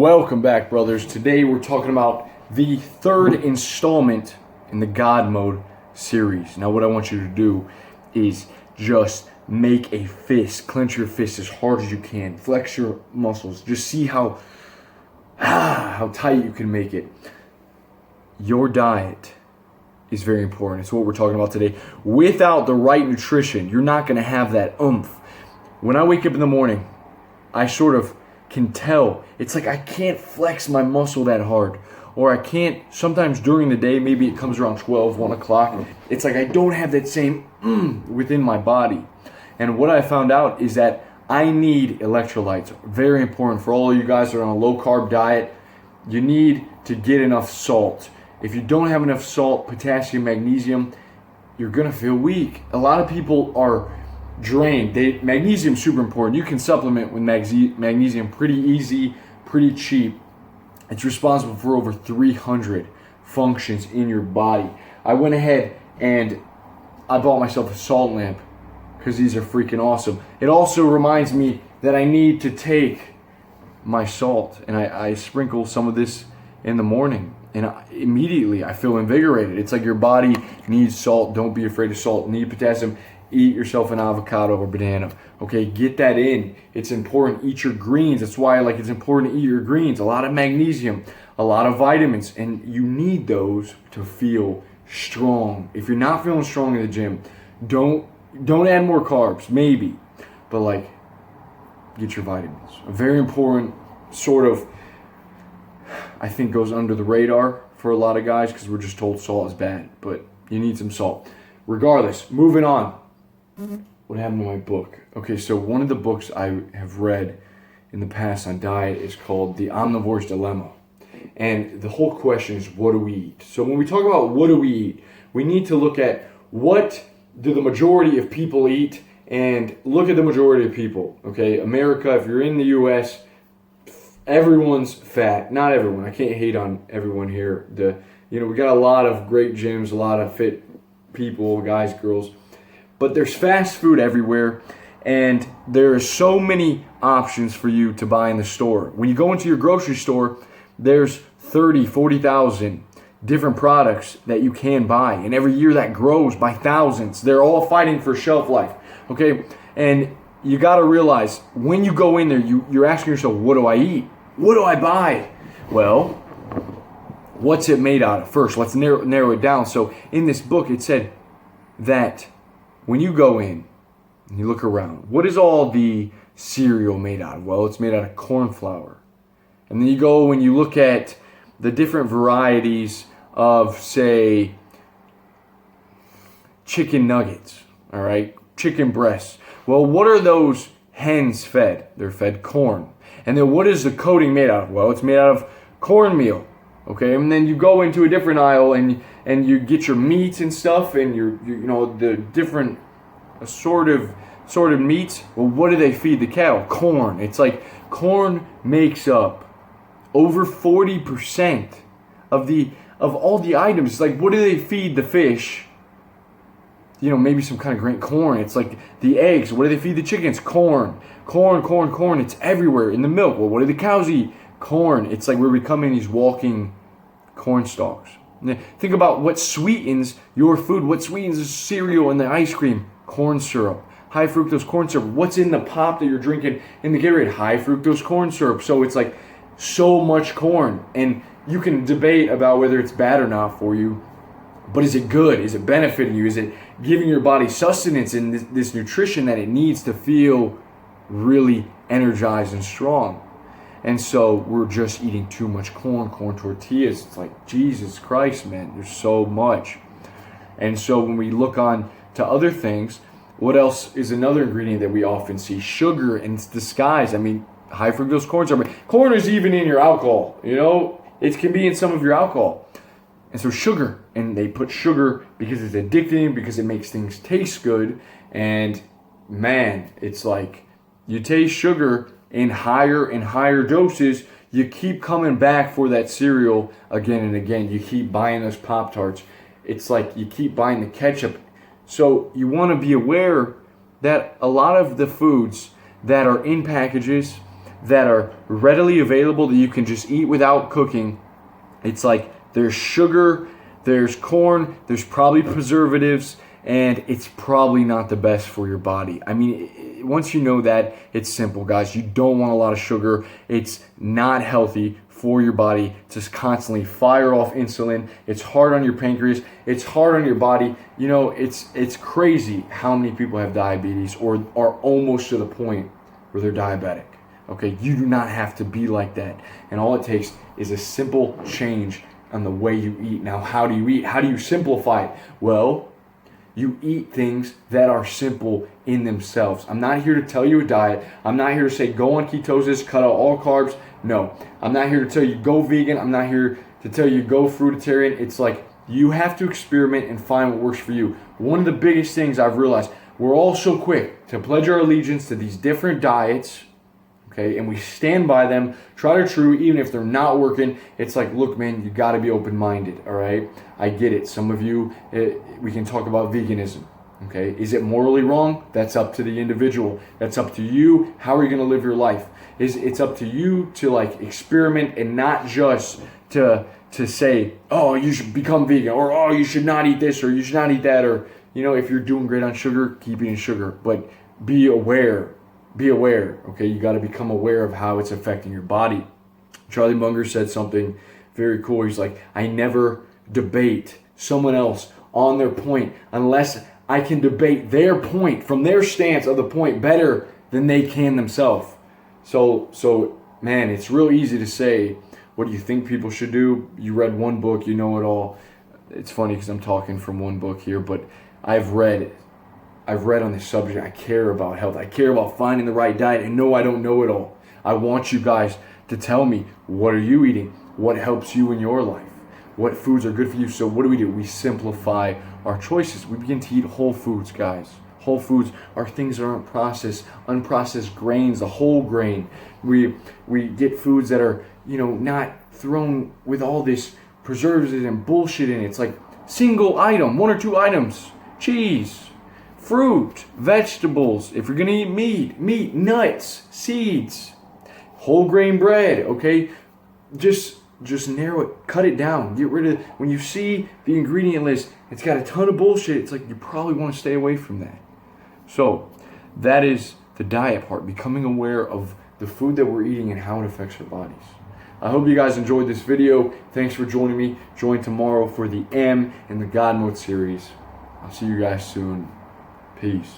Welcome back, brothers. Today we're talking about the third installment in the God Mode series. Now what I want you to do is just make a fist, clench your fist as hard as you can, flex your muscles, just see how tight you can make it. Your diet is very important. It's what we're talking about today. Without the right nutrition, you're not going to have that oomph. When I wake up in the morning, I sort of can tell. It's like I can't flex my muscle that hard. Or I can't, sometimes during the day, maybe it comes around 12, 1 o'clock. It's like I don't have that same within my body. And what I found out is that I need electrolytes. Very important for all of you guys that are on a low carb diet. You need to get enough salt. If you don't have enough salt, potassium, magnesium, you're gonna feel weak. A lot of people are drained. Magnesium is super important. You can supplement with magnesium pretty easy, pretty cheap. It's responsible for over 300 functions in your body. I went ahead and I bought myself a salt lamp because these are freaking awesome. It also reminds me that I need to take my salt, and I sprinkle some of this in the morning, and immediately I feel invigorated. It's like your body needs salt. Don't be afraid of salt. Need potassium. Eat yourself an avocado or banana. Okay, get that in. It's important. Eat your greens. That's why it's important to eat your greens. A lot of magnesium, a lot of vitamins, and you need those to feel strong. If you're not feeling strong in the gym, don't add more carbs, maybe, but get your vitamins. A very important sort of, I think, goes under the radar for a lot of guys because we're just told salt is bad, but you need some salt. Regardless, moving on. What happened to my book? Okay, so one of the books I have read in the past on diet is called The Omnivore's Dilemma. And the whole question is, what do we eat? So when we talk about what do we eat, we need to look at what do the majority of people eat, and look at the majority of people. Okay, America, if you're in the US, everyone's fat. Not everyone. I can't hate on everyone here. We got a lot of great gyms, a lot of fit people, guys, girls. But there's fast food everywhere, and there are so many options for you to buy in the store. When you go into your grocery store, there's 30, 40,000 different products that you can buy. And every year that grows by thousands. They're all fighting for shelf life, okay? And you got to realize, when you go in there, you're asking yourself, what do I eat? What do I buy? Well, what's it made out of? First, let's narrow it down. So in this book, it said that when you go in and you look around, what is all the cereal made out of? Well, it's made out of corn flour. And then you go and you look at the different varieties of, say, chicken nuggets, all right? Chicken breasts. Well, what are those hens fed? They're fed corn. And then what is the coating made out of? Well, it's made out of cornmeal. Okay, and then you go into a different aisle and you get your meats and stuff, and the different sort of meats. Well, what do they feed the cattle? Corn. It's like corn makes up over 40% of all the items. It's like, what do they feed the fish? Maybe some kind of grain. Corn. It's like the eggs. What do they feed the chickens? Corn. Corn. It's everywhere. In the milk. Well, what do the cows eat? Corn. It's like we're becoming these walking corn stalks. Think about what sweetens your food. What sweetens the cereal and the ice cream? Corn syrup. High fructose corn syrup. What's in the pop that you're drinking in the Gatorade? High fructose corn syrup. So it's like so much corn. And you can debate about whether it's bad or not for you. But is it good? Is it benefiting you? Is it giving your body sustenance and this nutrition that it needs to feel really energized and strong? And so we're just eating too much corn tortillas. It's like, Jesus Christ, man, there's so much. And so when we look on to other things, what else is another ingredient that we often see? Sugar in its disguise. I mean, high fructose corn syrup. Corn is even in your alcohol, It can be in some of your alcohol. And so sugar, and they put sugar because it's addicting, because it makes things taste good. And man, it's like you taste sugar in higher and higher doses, you keep coming back for that cereal again and again. You keep buying those Pop-Tarts. It's like you keep buying the ketchup. So you want to be aware that a lot of the foods that are in packages, that are readily available that you can just eat without cooking. It's like there's sugar, there's corn, there's probably preservatives, and it's probably not the best for your body. I mean, once you know that, it's simple, guys. You don't want a lot of sugar. It's not healthy for your body to constantly fire off insulin. It's hard on your pancreas. It's hard on your body. You know, it's crazy how many people have diabetes or are almost to the point where they're diabetic. Okay, you do not have to be like that. And all it takes is a simple change on the way you eat. Now, how do you eat? How do you simplify it? Well, you eat things that are simple in themselves. I'm not here to tell you a diet. I'm not here to say go on ketosis, cut out all carbs. No, I'm not here to tell you go vegan. I'm not here to tell you go fruitarian. It's like you have to experiment and find what works for you. One of the biggest things I've realized, we're all so quick to pledge our allegiance to these different diets, okay, and we stand by them, tried or true, even if they're not working. It's like, look, man, you got to be open-minded, all right? I get it. Some of you, we can talk about veganism, okay? Is it morally wrong? That's up to the individual. That's up to you. How are you going to live your life? It's up to you to like experiment and not just to say, oh, you should become vegan, or oh, you should not eat this, or you should not eat that, or, you know, if you're doing great on sugar, keep eating sugar, but be aware. Be aware, okay? You got to become aware of how it's affecting your body. Charlie Munger said something very cool. He's like, I never debate someone else on their point unless I can debate their point from their stance of the point better than they can themselves. So man, it's real easy to say, what do you think people should do? You read one book, you know it all. It's funny because I'm talking from one book here, but I've read on this subject. I care about health. I care about finding the right diet. And no, I don't know it all. I want you guys to tell me, what are you eating? What helps you in your life? What foods are good for you? So what do? We simplify our choices. We begin to eat whole foods, guys. Whole foods are things that aren't processed, unprocessed grains, the whole grain. We get foods that are, you know, not thrown with all this preservatives and bullshit in it. It's like single item, 1 or 2 items, cheese, fruit, vegetables. If you're gonna eat meat, nuts, seeds, whole grain bread, okay? Just narrow it, cut it down, get rid of, when you see the ingredient list, it's got a ton of bullshit, it's like you probably want to stay away from that. So that is the diet part, becoming aware of the food that we're eating and how it affects our bodies. I hope you guys enjoyed this video. Thanks for joining me. Join tomorrow for the M and the God Mode series. I'll see you guys soon. Peace.